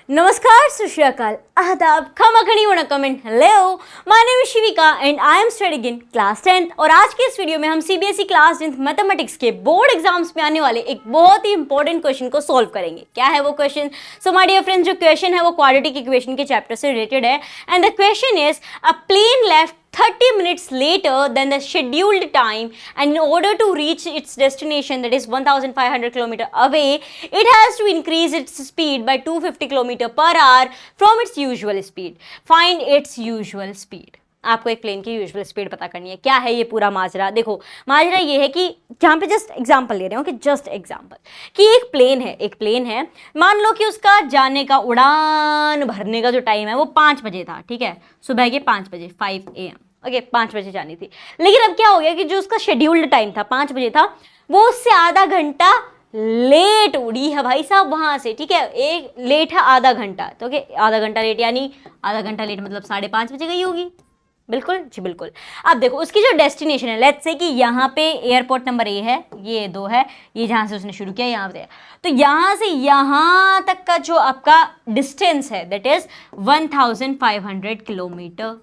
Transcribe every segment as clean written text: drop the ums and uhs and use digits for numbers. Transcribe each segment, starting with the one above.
Namaskar, Sushakal, Adab, Khamakani Vanakkam and hello. My name is Shivika and I am studying in class 10th और आज के इस video में हम CBSE class 10th mathematics के board exams में आने वाले एक बहुत ही इंपॉर्टेंट क्वेश्चन को सॉल्व करेंगे। क्या है वो question? So my dear friends, जो क्वेश्चन है वो क्वाड्रेटिक इक्वेशन के चैप्टर से रिलेटेड है and the question is a plane left 30 minutes later than the scheduled time and in order to reach its destination, that is 1500 km away, it has to increase its speed by 250 km per hour from its usual speed. Find its usual speed. आपको एक plane की usual speed पता करनी है। क्या है ये पूरा माजरा? देखो, माजरा ये है कि यहाँ पे जस्ट एग्जांपल ले रहे हो कि जस्ट एग्जांपल कि एक प्लेन है, मान लो कि उसका जाने का उड़ान भरने का जो टाइम है वो 5 बजे था, ठीक है, सुबह के 5 बजे 5 AM, ओके, 5 बजे जानी थी। लेकिन अब क्या हो गया कि जो उसका शेड्यूल्ड टाइम था 5 बजे था, वो उससे आधा घंटा लेट उड़ी है भाई साहब वहां से, ठीक है, एक लेट है आधा घंटा, तो ओके, आधा घंटा लेट यानी आधा घंटा लेट मतलब 5:30 बजे गई होगी। बिल्कुल जी बिल्कुल। अब देखो उसकी जो डेस्टिनेशन है, लेट्स से कि यहाँ पे एयरपोर्ट नंबर A है, ये 2 है, ये जहाँ से उसने शुरू किया यहाँ पे, तो यहाँ से यहाँ तक का जो आपका डिस्टेंस है दैट इज 1500 किलोमीटर,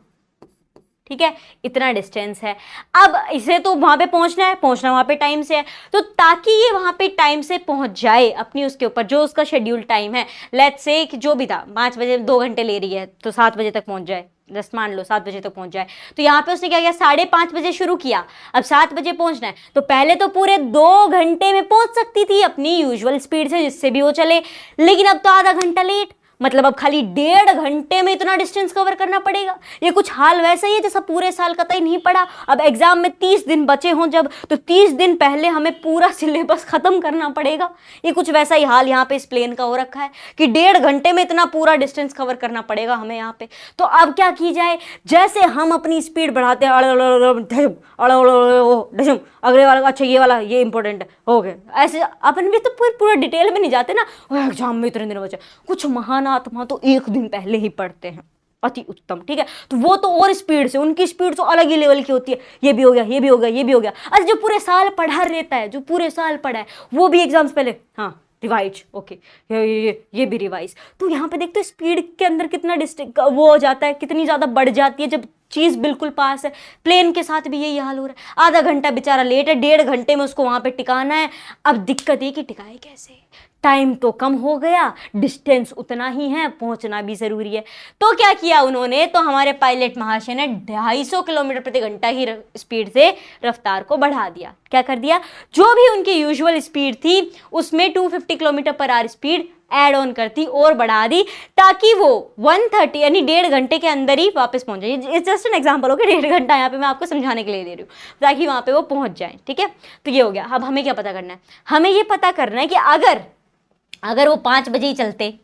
ठीक है, इतना डिस्टेंस है। अब इसे तो वहाँ पे पहुँचना वहाँ पे टाइम से है, तो ताकि ये वहाँ पे टाइम से पहुँच जाए अपनी उसके ऊपर जो उसका शेड्यूल टाइम है, लेट्स से कि जो भी था 5 बजे 2 घंटे ले रही है तो 7 बजे तक पहुँच जाए, जस्ट मान लो 7 बजे तक पहुंच जाए, तो यहाँ पे उसने क्या किया 5:30 बजे शुरू किया, अब 7 बजे पहुंचना है, तो पहले तो पूरे 2 घंटे में पहुंच सकती थी अपनी यूजुअल स्पीड से जिससे भी वो चले, लेकिन अब तो आधा घंटा लेट, मतलब अब खाली 1.5 घंटे में इतना डिस्टेंस कवर करना पड़ेगा। ये कुछ हाल वैसा ही है जैसा पूरे साल कतई नहीं पढ़ा, अब एग्जाम में 30 दिन बचे हों जब, तो 30 दिन पहले हमें पूरा सिलेबस खत्म करना पड़ेगा। ये कुछ वैसा ही हाल यहाँ पे इस प्लेन का हो रखा है कि 1.5 घंटे में इतना पूरा डिस्टेंस कवर करना पड़ेगा हमें यहाँ पे। तो अब क्या की जाए, जैसे हम अपनी स्पीड बढ़ाते हैं, अगले वाला, अच्छा ये वाला ये इंपॉर्टेंट है, हो गया, ऐसे अपन भी तो पूरा डिटेल में नहीं जाते ना, एग्जाम में इतने दिन बचे, कुछ महान आत्मा तो 1 दिन पहले ही पढ़ते हैं, अति उत्तम, ठीक है, तो वो तो और स्पीड से, उनकी स्पीड तो अलग ही लेवल की होती है, ये भी हो गया, ये भी हो गया, ये भी हो गया। अच्छा, जो पूरे साल पढ़ा रहता है, जो पूरे साल पढ़ा है वो भी एग्जाम्स पहले, हाँ रिवाइज, ओके, ये भी रिवाइज, तो यहाँ पे देखते हो स्पीड के अंदर कितना वो हो जाता है, कितनी ज़्यादा बढ़ जाती है जब चीज़ बिल्कुल पास है। प्लेन के साथ भी यही हाल हो रहा है, आधा घंटा बेचारा लेट है, 1.5 घंटे में उसको वहाँ पे टिकाना है। अब दिक्कत ये कि टिकाए कैसे, टाइम तो कम हो गया, डिस्टेंस उतना ही है, पहुंचना भी ज़रूरी है। तो क्या किया उन्होंने, तो हमारे पायलट महाशय ने 250 किलोमीटर प्रति घंटा की स्पीड से रफ्तार को बढ़ा दिया। क्या कर दिया, जो भी उनकी यूजुअल स्पीड थी उसमें 250 kilometre per our speed add on करती और बढ़ा दी, ताकि वो 130 यानी 1.5 घंटे के अंदर ही वापस पहुंच जाए। इट्स जस्ट एन एग्जांपल हो कि 1.5 घंटा यहाँ पे मैं आपको समझाने के लिए दे रही हूँ ताकि वहाँ पे वो पहुंच जाए, ठीक है। तो ये हो गया। अब हमें क्या पता करना है, हमें ये पता करना है कि अगर वो 5 बजे ही चलते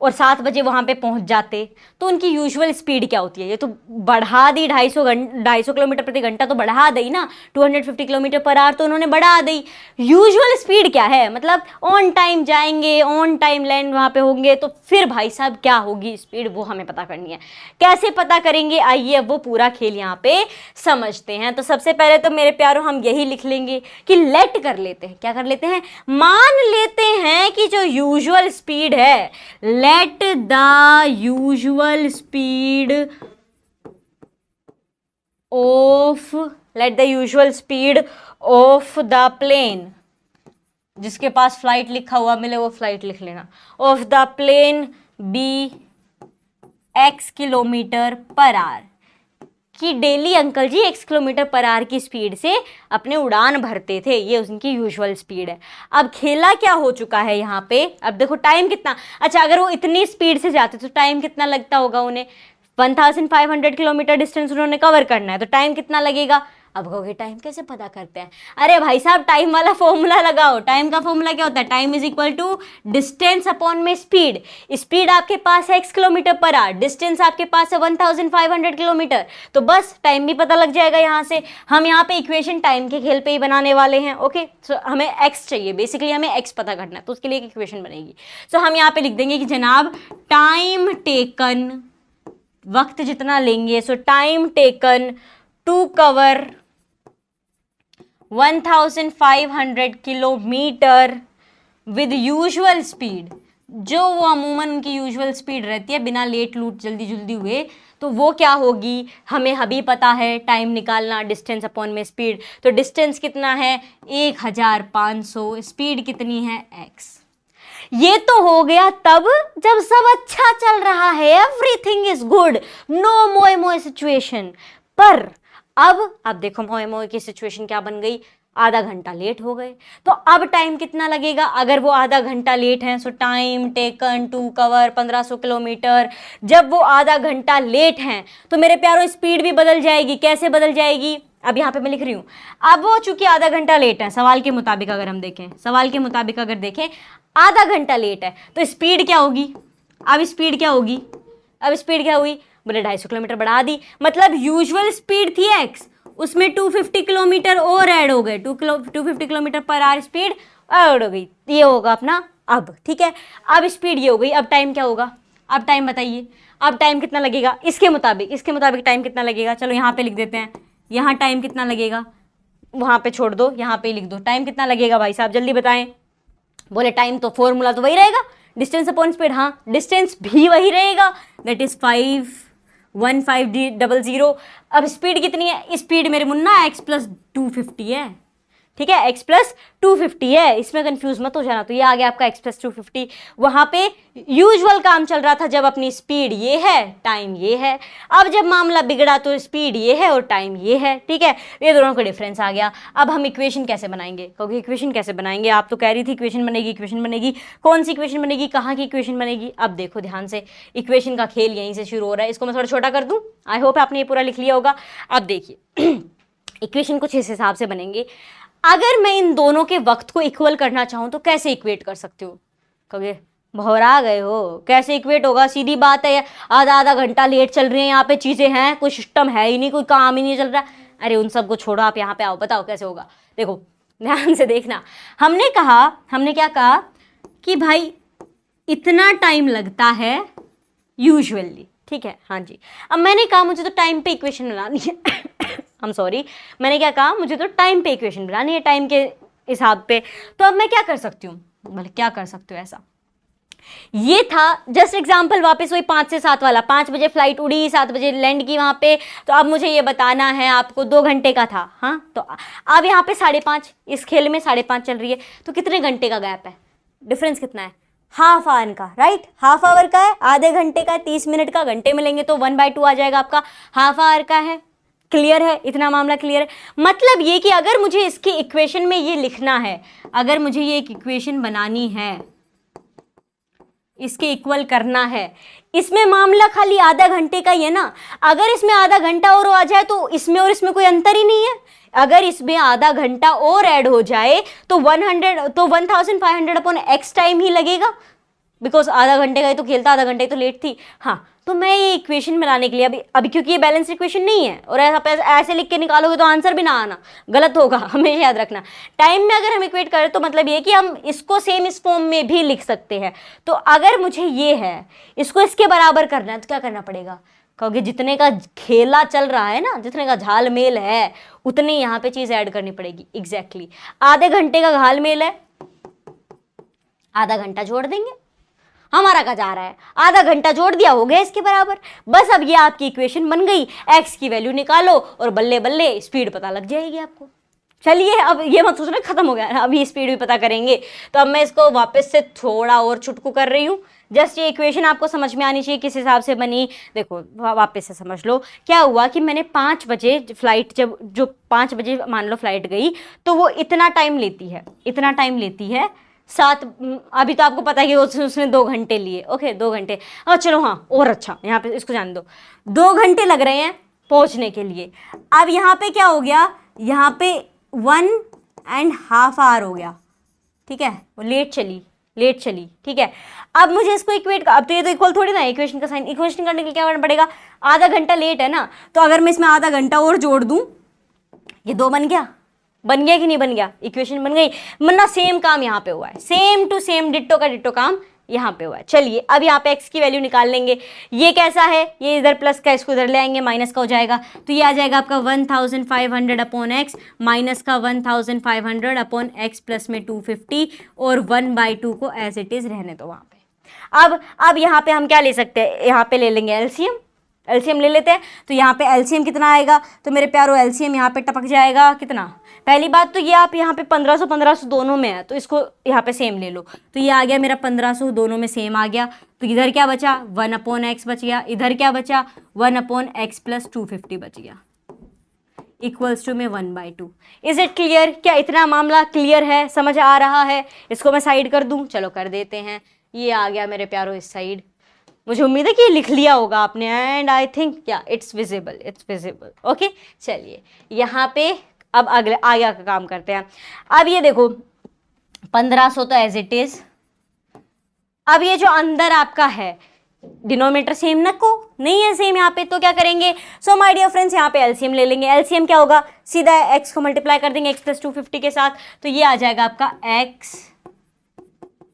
और 7 बजे वहाँ पे पहुँच जाते तो उनकी यूजुअल स्पीड क्या होती है, ये तो बढ़ा दी, 250 किलोमीटर प्रति घंटा तो बढ़ा दी ना, 250 किलोमीटर पर आवर तो उन्होंने बढ़ा दी। यूजुअल स्पीड क्या है, मतलब ऑन टाइम जाएंगे, ऑन टाइम लैंड वहाँ पे होंगे, तो फिर भाई साहब क्या होगी स्पीड, वो हमें पता करनी है। कैसे पता करेंगे, आइए अब वो पूरा खेल यहाँ पे समझते हैं। तो सबसे पहले तो मेरे प्यारों हम यही लिख लेंगे कि लेट कर लेते हैं, क्या कर लेते हैं, मान लेते हैं कि जो यूजुअल स्पीड है, let the usual speed of the plane, जिसके पास फ्लाइट लिखा हुआ मिले वो फ्लाइट लिख लेना, of the plane be x kilometre per our, कि daily uncle ji x kilometre per our की स्पीड से अपने उड़ान भरते थे, ये उनकी यूजुअल स्पीड है। अब खेला क्या हो चुका है यहाँ पे, अब देखो टाइम कितना, अच्छा अगर वो इतनी स्पीड से जाते तो टाइम कितना लगता होगा उन्हें, 1500 किलोमीटर डिस्टेंस उन्होंने कवर करना है, तो टाइम कितना लगेगा। अब कहोगे टाइम कैसे पता करते हैं, अरे भाई साहब टाइम वाला फॉर्मूला लगाओ। टाइम का फॉर्मूला क्या होता है, time is equal to distance upon में स्पीड। स्पीड आपके पास है x kilometre per hour, distance आपके पास है 1500 किलोमीटर, तो बस टाइम भी पता लग जाएगा। यहाँ से हम यहाँ पे इक्वेशन टाइम के खेल पे ही बनाने वाले हैं, ओके। सो हमें x चाहिए, बेसिकली हमें x पता करना है, तो उसके लिए एक इक्वेशन बनेगी। सो हम यहाँ पे लिख देंगे कि जनाब टाइम टेकन, वक्त जितना लेंगे, so time taken to cover 1500 kilometre with usual speed जो वो अमूमन उनकी यूजुअल स्पीड रहती है बिना लेट लूट जल्दी जल्दी हुए, तो वो क्या होगी, हमें अभी पता है टाइम निकालना, डिस्टेंस अपॉन में स्पीड। तो डिस्टेंस कितना है 1500, स्पीड कितनी है x। ये तो हो गया तब जब सब अच्छा चल रहा है, एवरीथिंग इज गुड, नो मोए मोए सिचुएशन। पर अब देखो मोए मोए की सिचुएशन क्या बन गई, आधा घंटा लेट हो गए। तो अब टाइम कितना लगेगा, अगर वो आधा घंटा लेट है, so time taken to cover 1500 kilometre. जब वो आधा घंटा लेट हैं तो मेरे प्यारों स्पीड भी बदल जाएगी। कैसे बदल जाएगी, अब यहाँ पे मैं लिख रही हूँ। अब वो चूंकि आधा घंटा लेट है, सवाल के मुताबिक अगर हम देखें, सवाल के मुताबिक अगर देखें आधा घंटा लेट है, तो स्पीड क्या होगी, अब स्पीड क्या होगी, अब स्पीड क्या हुई, बोले 250 किलोमीटर बढ़ा दी। मतलब यूजुअल स्पीड थी x, उसमें 250 किलोमीटर और ऐड हो गए, 250 kilometre per our speed add हो गई। ये होगा अपना अब, ठीक है। अब स्पीड ये हो गई, अब टाइम क्या होगा, अब टाइम बताइए, अब टाइम कितना लगेगा इसके मुताबिक टाइम कितना लगेगा। चलो यहाँ पे लिख देते हैं, यहाँ टाइम कितना लगेगा, वहाँ पे छोड़ दो, यहाँ पे लिख दो टाइम कितना लगेगा भाई साहब, जल्दी बताएं। बोले टाइम तो फॉर्मूला तो वही रहेगा, डिस्टेंस अपॉन स्पीड। हाँ, डिस्टेंस भी वही रहेगा, दैट इज 51500। अब स्पीड कितनी है, स्पीड मेरे मुन्ना x प्लस 250 है, ठीक है, x प्लस 250 है, इसमें कंफ्यूज मत हो जाना। तो ये आ गया आपका x प्लस 250। वहां पे यूजुअल काम चल रहा था जब अपनी स्पीड ये है, टाइम ये है। अब जब मामला बिगड़ा तो स्पीड ये है और टाइम ये है, ठीक है, ये दोनों का डिफरेंस आ गया। अब हम इक्वेशन कैसे बनाएंगे, क्योंकि इक्वेशन कैसे बनाएंगे, आप तो कह रही थी इक्वेशन बनेगी, इक्वेशन बनेगी, कौन सी इक्वेशन बनेगी, कहाँ की इक्वेशन बनेगी। अब देखो ध्यान से, इक्वेशन का खेल यहीं से शुरू हो रहा है। इसको मैं थोड़ा छोटा कर दूं, आई होप आपने ये पूरा लिख लिया होगा। अब देखिए इक्वेशन कुछ इस हिसाब से बनेंगे। अगर मैं इन दोनों के वक्त को इक्वल करना चाहूं तो कैसे इक्वेट कर सकती हूँ, कहोगे भौरा गए हो, कैसे इक्वेट होगा, सीधी बात है, आधा आधा घंटा लेट चल रही है, यहाँ पे चीजें हैं, कोई सिस्टम है ही नहीं, कोई काम ही नहीं चल रहा। अरे उन सबको छोड़ो, आप यहाँ पे आओ, बताओ कैसे होगा। देखो ध्यान से देखना, हमने क्या कहा कि भाई इतना टाइम लगता है यूजुअली, ठीक है, हाँ जी। अब मैंने कहा मुझे तो टाइम पे इक्वेशन बनानी है मैंने क्या कहा, मुझे तो टाइम पे इक्वेशन बनानी है, टाइम के हिसाब पे। तो अब मैं क्या कर सकती हूँ, मतलब क्या कर सकती हूँ ऐसा, ये था जस्ट एग्जांपल, वापस वही 5 से 7 वाला। 5 बजे फ्लाइट उड़ी, 7 बजे लैंड की वहां पे। तो अब मुझे ये बताना है आपको, 2 घंटे का था, हाँ, तो अब यहाँ पे 5:30, इस खेल में 5:30 चल रही है, तो कितने घंटे का गैप है, डिफरेंस कितना है, हाफ आवर का, राइट, हाफ आवर का है, आधे घंटे का है, 30 मिनट का, घंटे में लेंगे तो 1/2 आ जाएगा आपका, हाफ आवर का है। क्लियर है, इतना मामला क्लियर है। मतलब ये कि अगर मुझे इसकी इक्वेशन में ये लिखना है, अगर मुझे ये एक इक्वेशन बनानी है, इसके इक्वल करना है, इसमें मामला खाली आधा घंटे का ही है ना। अगर इसमें आधा घंटा और आ जाए तो इसमें और इसमें कोई अंतर ही नहीं है। अगर इसमें आधा घंटा और ऐड हो जाए तो 1500 अपॉन x टाइम ही लगेगा, बिकॉज आधा घंटे का ही तो खेल था, आधा घंटे ही तो लेट थी। हाँ, तो मैं ये इक्वेशन बनाने के लिए अभी क्योंकि ये बैलेंस इक्वेशन नहीं है और ऐसे लिख के निकालोगे तो आंसर भी ना आना, गलत होगा, हमेशा याद रखना। टाइम में अगर हम इक्वेट करें तो मतलब ये कि हम इसको सेम इस फॉर्म में भी लिख सकते हैं। तो अगर मुझे ये है, इसको इसके बराबर करना है, तो क्या करना पड़ेगा, क्योंकि जितने का खेला चल रहा है ना, जितने का झाल मेल है, उतनी यहाँ पे चीज ऐड करनी पड़ेगी। एग्जैक्टली आधे घंटे का घाल मेल है, आधा घंटा जोड़ देंगे, हमारा का जा रहा है, आधा घंटा जोड़ दिया, हो गया इसके बराबर। बस अब ये आपकी इक्वेशन बन गई, x की वैल्यू निकालो और बल्ले बल्ले स्पीड पता लग जाएगी आपको। चलिए अब ये मत सोचना खत्म हो गया, अब ये स्पीड भी पता करेंगे। तो अब मैं इसको वापस से थोड़ा और छुटकू कर रही हूँ, जस्ट ये इक्वेशन आपको समझ में आनी चाहिए किस हिसाब से बनी। देखो वापस से समझ लो, क्या हुआ कि मैंने 5 बजे फ्लाइट, जो 5 बजे मान लो फ्लाइट गई, तो वो इतना टाइम लेती है 7, अभी तो आपको पता है कि उसने 2 घंटे लिए, ओके 2 घंटे, चलो हाँ, और अच्छा यहाँ पे इसको जान दो, 2 घंटे लग रहे हैं पहुँचने के लिए। अब यहाँ पे क्या हो गया, यहाँ पे 1.5 आवर हो गया, ठीक है, वो लेट चली, ठीक है। अब मुझे इसको इक्वेट, अब तो ये तो इक्वल थोड़ी ना, इक्वेशन का साइन, इक्वेशन करने के लिए क्या करना पड़ेगा, आधा घंटा लेट है ना, तो अगर मैं इसमें आधा घंटा और जोड़ दूँ, ये 2 बन गया कि नहीं बन गया, इक्वेशन बन गई। वरना सेम काम यहाँ पे हुआ है, सेम टू सेम डिट्टो का डिट्टो काम यहाँ पे हुआ है। चलिए अब यहाँ पे x की वैल्यू निकाल लेंगे। ये कैसा है, ये इधर प्लस का, इसको इधर ले आएंगे, माइनस का हो जाएगा, तो ये आ जाएगा आपका 1500 अपॉन x, माइनस का 1500 अपॉन x प्लस में 250, और 1/2 को एज इट इज रहने दो वहाँ पे। अब यहाँ पे हम क्या ले सकते हैं, यहाँ पे ले लेंगे एलसीएम, एलसीएम ले लेते हैं। तो यहाँ पे एलसीएम कितना आएगा, तो मेरे प्यारो एलसीएम यहाँ पे टपक जाएगा कितना, पहली बात तो ये आप यहाँ पे 1500 दोनों में है, तो इसको यहाँ पे सेम ले लो, तो ये आ गया मेरा 1500 दोनों में सेम आ गया। तो इधर क्या बचा 1/x बच गया, इधर क्या बचा 1/x प्लस 250 बच गया, इक्वल्स टू में 1/2। इज इट क्लियर, क्या इतना मामला क्लियर है, समझ आ रहा है? इसको मैं साइड कर दूं, चलो कर देते हैं। ये आ गया मेरे प्यारो इस साइड, मुझे उम्मीद है कि ये लिख लिया होगा आपने, एंड आई थिंक या इट्स विजिबल। ओके चलिए यहाँ पे अब अगले आगे का काम करते हैं। अब ये देखो 1500 तो एज इट इज, अब ये जो अंदर आपका है डिनोमिनेटर सेम ना को नहीं है सेम यहाँ पे, तो क्या करेंगे, सो माय डियर फ्रेंड्स यहाँ पे एलसीएम ले लेंगे। एलसीएम क्या होगा, सीधा x को मल्टीप्लाई कर देंगे x प्लस 250 के साथ, तो ये आ जाएगा आपका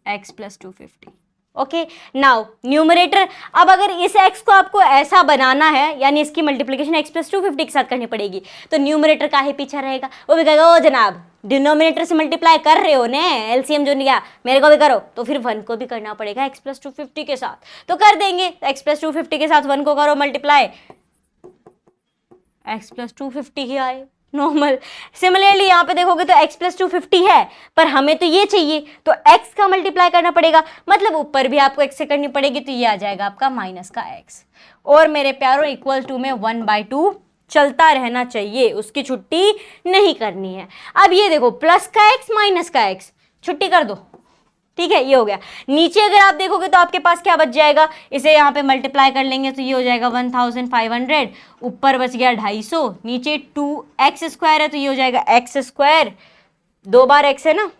x plus 250। Okay now numerator, अब अगर इस x को आपको ऐसा बनाना है, यानी इसकी मल्टीप्लिकेशन x प्लस 250 के साथ करनी पड़ेगी, तो न्यूमरेटर का ही पीछा रहेगा, वो भी कहेगा ओ जनाब डिनोमिनेटर से मल्टीप्लाई कर रहे हो ने, एलसीएम जो नहीं गया मेरे को भी करो, तो फिर 1 को भी करना पड़ेगा x प्लस 250 के साथ, तो कर देंगे x प्लस 250 के साथ 1 को करो मल्टीप्लाई, x प्लस 250 ही आए नॉर्मल। सिमिलरली यहाँ पे देखोगे तो x प्लस 250 है, पर हमें तो ये चाहिए, तो x का मल्टीप्लाई करना पड़ेगा, मतलब ऊपर भी आपको x से करनी पड़ेगी, तो ये आ जाएगा आपका माइनस का x, और मेरे प्यारों इक्वल टू में 1/2 चलता रहना चाहिए, उसकी छुट्टी नहीं करनी है। अब ये देखो प्लस का x माइनस का x छुट्टी कर दो, ठीक है, ये हो गया। नीचे अगर आप देखोगे तो आपके पास क्या बच जाएगा, इसे यहाँ पे मल्टीप्लाई कर लेंगे तो ये हो जाएगा 1500, ऊपर बच गया 250, नीचे 2x² है तो ये हो जाएगा x², 2 बार x है ना,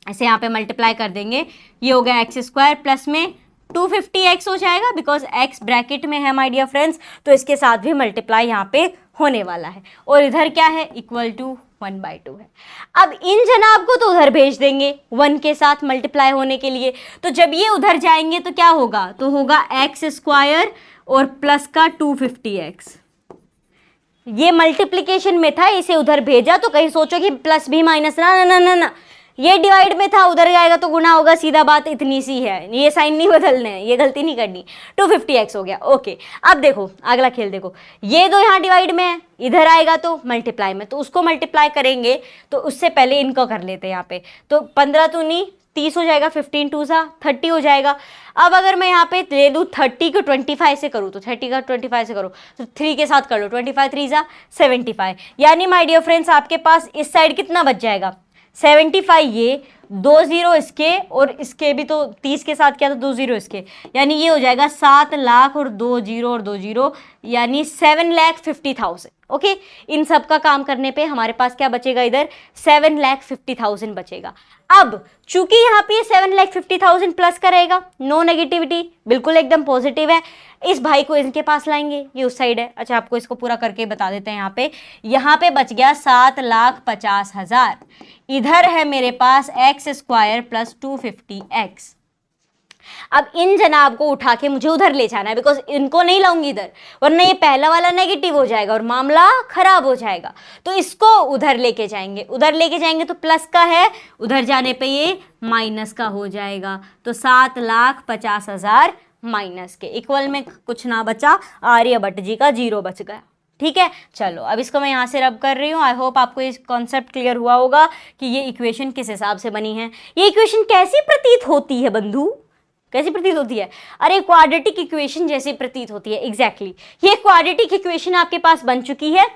इसे यहाँ पे मल्टीप्लाई कर देंगे, ये हो गया x² प्लस में 250x हो जाएगा, बिकॉज x ब्रैकेट में है माय डियर फ्रेंड्स, तो इसके साथ भी मल्टीप्लाई यहाँ पे होने वाला है, और इधर क्या है इक्वल टू 1/2 है। अब इन जनाब को तो उधर भेज देंगे 1 के साथ मल्टीप्लाई होने के लिए, तो जब ये उधर जाएंगे तो क्या होगा, तो होगा x² और प्लस का 250x, ये मल्टीप्लिकेशन में था, इसे उधर भेजा, तो कहीं सोचो कि प्लस भी माइनस, ना ना ना ना, ये डिवाइड में था, उधर जाएगा तो गुना होगा, सीधा बात इतनी सी है, ये साइन नहीं बदलने हैं, ये गलती नहीं करनी। 250x हो गया। ओके अब देखो अगला खेल देखो, ये दो यहाँ डिवाइड में है, इधर आएगा तो मल्टीप्लाई में, तो उसको मल्टीप्लाई करेंगे, तो उससे पहले इनको कर लेते हैं यहाँ पे, तो 15 तो नहीं 30 हो जाएगा, 15 2 सा 30 हो जाएगा। अब अगर मैं यहाँ पे ले लूँ 30 को 25 से करूँ, तो 30 का 25 से करो तो 3 के साथ कर लो, 25 3 सा 75, यानी माय डियर फ्रेंड्स आपके पास इस साइड कितना बच जाएगा 75, ये 2 0 इसके और इसके भी, तो 30 के साथ क्या, तो 2 0 इसके, यानी ये हो जाएगा 7 लाख और 2 0 और 2 0, यानी 7,50,000। ओके इन सब का काम करने पे हमारे पास क्या बचेगा, इधर 7,50,000 बचेगा। अब चूंकि यहाँ पे 7,50,000 प्लस का रहेगा, नो नेगेटिविटी, बिल्कुल एकदम पॉजिटिव है, इस भाई को इनके पास लाएंगे, ये उस साइड है। अच्छा आपको इसको पूरा करके बता देते हैं, यहाँ पे बच गया 7,50,000, इधर है मेरे पास x² प्लस 250x। अब इन जनाब को उठा के मुझे उधर ले जाना है, बिकॉज इनको नहीं लाऊंगी इधर, वरना ये पहला वाला नेगेटिव हो जाएगा और मामला खराब हो जाएगा, तो इसको उधर लेके जाएंगे, उधर लेके जाएंगे तो प्लस का है, उधर जाने पे ये माइनस का हो जाएगा, तो 7,50,000 माइनस के इक्वल में कुछ ना बचा, आर्यभट्ट जी का 0 बच गया। ठीक है चलो अब इसको मैं यहाँ से रब कर रही हूँ। आई होप आपको ये कॉन्सेप्ट क्लियर हुआ होगा कि ये इक्वेशन किस हिसाब से बनी है। ये इक्वेशन कैसी प्रतीत होती है बंधु, कैसी प्रतीत होती है? अरे क्वाड्रेटिक इक्वेशन जैसी प्रतीत होती है, एग्जैक्टली ये क्वाड्रेटिक इक्वेशन आपके पास बन चुकी है।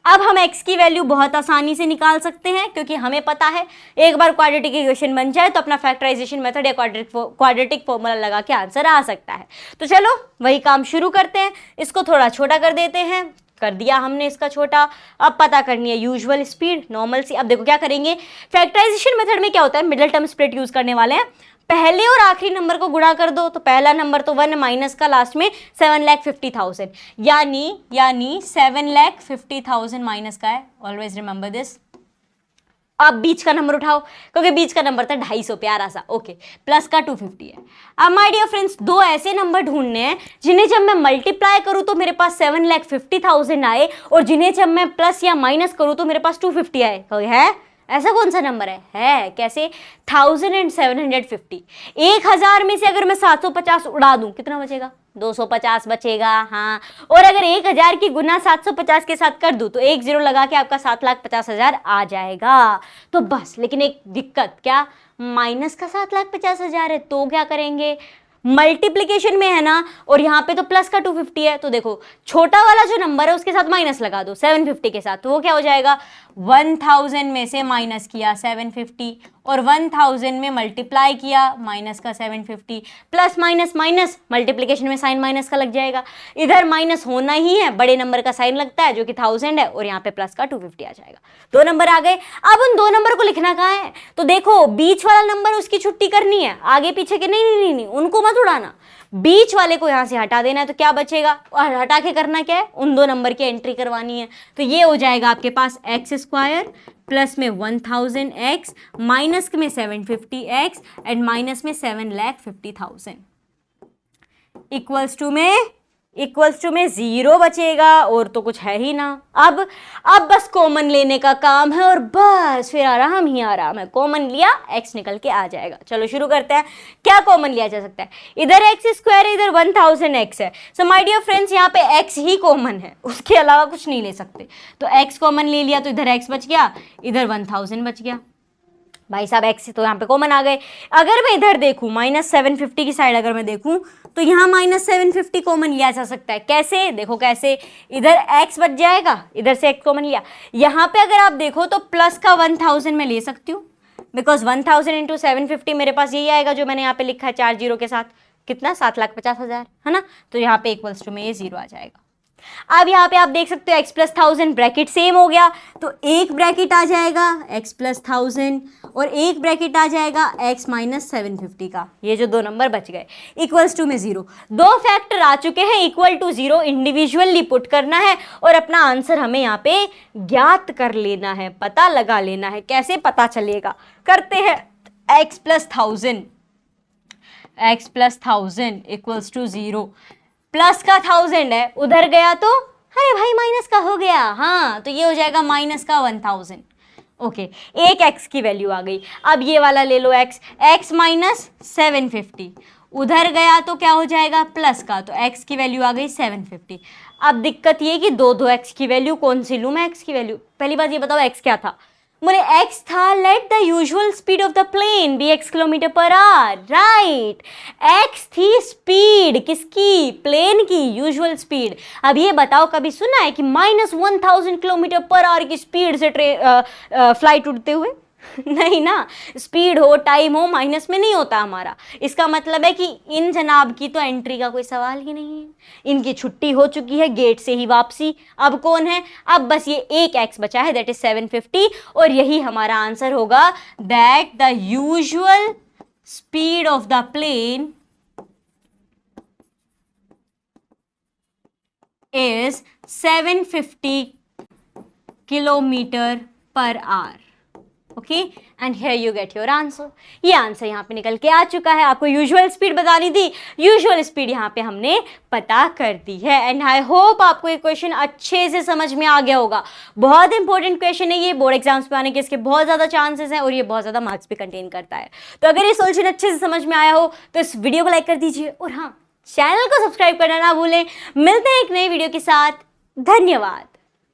अब हम x की वैल्यू बहुत आसानी से निकाल सकते हैं, क्योंकि हमें पता है एक बार क्वाड्रेटिक इक्वेशन बन जाए तो अपना फैक्टराइजेशन मेथड या क्वाड्रेटिक फॉर्मूला लगा के आंसर आ सकता है। तो चलो वही काम शुरू करते हैं, इसको थोड़ा छोटा कर देते हैं, कर दिया हमने इसका छोटा। अब पता करनी है यूजुअल स्पीड, नॉर्मल सी। अब देखो क्या करेंगे, फैक्टराइजेशन मेथड में क्या होता है, मिडिल टर्म स्प्लिट यूज करने वाले हैं, पहले और आखिरी नंबर को गुणा कर दो, तो पहला नंबर तो 1 माइनस का लास्ट में 7,50,000, यानी 7,50,000 माइनस का है, ऑलवेज रिमेंबर दिस। अब बीच का नंबर उठाओ, क्योंकि बीच का नंबर था 250, प्यारा सा। ओके प्लस का 250 है। अब माय डियर फ्रेंड्स दो ऐसे नंबर ढूंढने हैं जिन्हें जब मैं मल्टीप्लाई करूं तो मेरे पास 7,50,000 आए, और जिन्हें जब मैं प्लस या माइनस करूं तो मेरे पास 250 आए। है ऐसा कौन सा नंबर है कैसे 1750। 1000 में से अगर मैं 750 उड़ा दूं कितना बचेगा 250 बचेगा। हाँ, और अगर 1000 की गुना 750 के साथ कर दूं तो एक जीरो लगा के आपका 7,50,000 आ जाएगा। तो बस, लेकिन एक दिक्कत, क्या माइनस का 7,50,000 है, तो क्या करेंगे, मल्टीप्लिकेशन में है ना, और यहाँ पे तो प्लस का 250 है, तो देखो छोटा वाला जो नंबर है उसके साथ माइनस लगा दो 750 के साथ, तो वो क्या हो जाएगा 1000 में से माइनस किया 750 और 1000 में मल्टीप्लाई किया माइनस का 750, प्लस माइनस माइनस, मल्टीप्लिकेशन में साइन माइनस का लग जाएगा, इधर माइनस होना ही है, बड़े नंबर का साइन लगता है जो कि 1000 है, और यहाँ पे प्लस का 250 आ जाएगा। दो नंबर आ गए। अब उन दो नंबर को लिखना कहाँ है, तो देखो बीच वाला नंबर उसकी छुट्टी करनी है, आगे पीछे के नहीं, उनको मत उड़ाना, बीच वाले को यहां से हटा देना है, तो क्या बचेगा, और हटा के करना क्या है, उन दो नंबर की एंट्री करवानी है। तो ये हो जाएगा आपके पास x² प्लस में 1000x माइनस में 750x एंड माइनस में 7,50,000 इक्वल्स टू में 0 बचेगा, और तो कुछ है ही ना। अब बस कॉमन लेने का काम है और बस फिर आराम ही आराम है, कॉमन लिया x निकल के आ जाएगा। चलो शुरू करते हैं, क्या कॉमन लिया जा सकता है, इधर x² है, इधर 1000x है, सो माय डियर फ्रेंड्स यहाँ पे x ही कॉमन है, उसके अलावा कुछ नहीं ले सकते, तो x कॉमन ले लिया तो इधर x बच गया, इधर 1000 बच गया, भाई साहब x तो यहाँ पे कॉमन आ गए। अगर मैं इधर देखूँ -750 की साइड अगर मैं देखूँ तो यहाँ -750 कॉमन लिया जा सकता है, कैसे, देखो कैसे, इधर x बच जाएगा, इधर से x कॉमन लिया, यहाँ पे अगर आप देखो तो प्लस का 1000 में ले सकती हूँ, बिकॉज 1000 इंटू 750 मेरे पास यही आएगा जो मैंने यहाँ पे लिखा है 4 जीरो के साथ, कितना 7,50,000 है ना, तो यहाँ पे इक्वल्स टू में ये 0 आ जाएगा। अब यहाँ पे आप देख सकते हो x प्लस 1000 ब्रैकेट सेम हो गया, तो एक ब्रैकेट आ जाएगा x प्लस 1000 और एक ब्रैकेट आ जाएगा x माइनस 750 का, ये जो दो नंबर बच गए इक्वल्स टू में 0। दो फैक्टर आ चुके हैं, इक्वल टू 0 इंडिविजुअली पुट करना है और अपना आंसर हमें यहाँ पे ज्ञात कर लेना है, पता लगा लेना है। कैसे पता चलेगा, करते हैं, x plus 1000 equals to 0, plus का 1000 है, उधर गया तो अरे भाई माइनस का हो गया, हाँ तो ये हो जाएगा माइनस का 1000। ओके, एक x की वैल्यू आ गई। अब ये वाला ले लो x माइनस 750, उधर गया तो क्या हो जाएगा प्लस का, तो x की वैल्यू आ गई 750। अब दिक्कत ये कि दो x की वैल्यू कौन सी लूँ मैं, x की वैल्यू, पहली बात ये बताओ x क्या था, बोले x था let the usual speed of the plane be x kilometre per hour, right, x थी स्पीड किसकी, प्लेन की यूजुअल स्पीड। अब ये बताओ कभी सुना है कि -1000 किलोमीटर पर आवर की स्पीड से फ्लाइट उड़ते हुए नहीं ना, स्पीड हो टाइम हो माइनस में नहीं होता हमारा। इसका मतलब है कि इन जनाब की तो एंट्री का कोई सवाल ही नहीं है, इनकी छुट्टी हो चुकी है, गेट से ही वापसी। अब कौन है, अब बस ये एक x बचा है, दैट इज 750, और यही हमारा आंसर होगा, that the usual speed of the plane is 750 kilometre per hour. Okay, and here you get your answer. ये आंसर यहाँ पे निकल के आ चुका है। आपको यूजुअल स्पीड बतानी थी, यूजुअल स्पीड यहाँ पे हमने पता कर दी है। एंड आई होप आपको ये क्वेश्चन अच्छे से समझ में आ गया होगा। बहुत इंपॉर्टेंट क्वेश्चन है ये, बोर्ड एग्जाम्स पे आने के इसके बहुत ज़्यादा चांसेस हैं और ये बहुत ज़्यादा मार्क्स भी कंटेन करता है। तो अगर ये सॉल्यूशन अच्छे से समझ में आया हो तो इस वीडियो को लाइक कर दीजिए और हाँ, चैनल को सब्सक्राइब करना ना भूलें। मिलते हैं एक नई वीडियो के साथ, धन्यवाद।